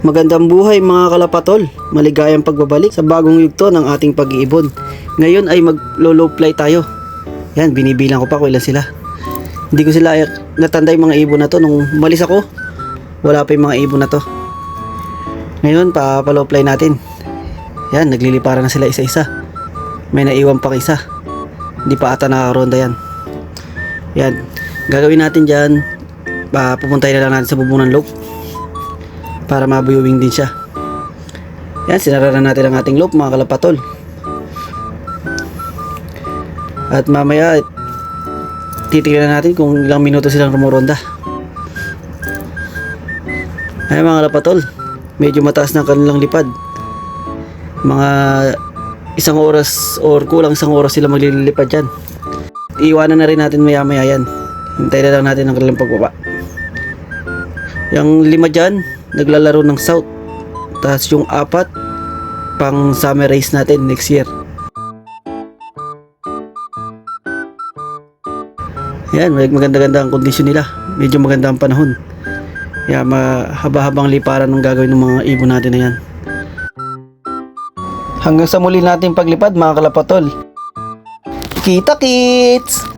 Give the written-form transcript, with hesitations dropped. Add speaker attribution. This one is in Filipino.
Speaker 1: Magandang buhay mga kalapatol, maligayang pagbabalik sa bagong yugto ng ating pag-iibon. Ngayon ay mag-low fly tayo. Yan, binibilang ko pa kung ilan sila. Hindi ko sila natanda yung mga ibon na to. Nung umalis ako, wala pa yung mga ibon na to. Ngayon, pa-low fly natin. Yan, nagliliparan na sila isa-isa. May naiwan pang isa. Hindi pa ata nakaronda yan. Yan, gagawin natin dyan. Pupuntahin na lang natin sa bubong ng loop para mabuyuwing din siya. Yan, sinara na natin ang ating loop mga kalapatol. At mamaya titignan natin kung ilang minuto silang rumoronda. Ay mga kalapatol, medyo mataas na kanilang lipad. Mga isang oras or kulang isang oras sila maglilipad dyan. Iiwanan na rin natin maya maya yan. Hintayin na lang natin ang kanilang pagbaba. Yung 5 dyan naglalaro ng south, tapos yung 4 pang summer race natin next year. Yan, maganda-ganda ang kondisyon nila, medyo maganda ang panahon. Yan, mahaba-habang liparan ng gagawin ng mga ibon natin na yan. Hanggang sa muli natin paglipad mga kalapatol. Kita kits!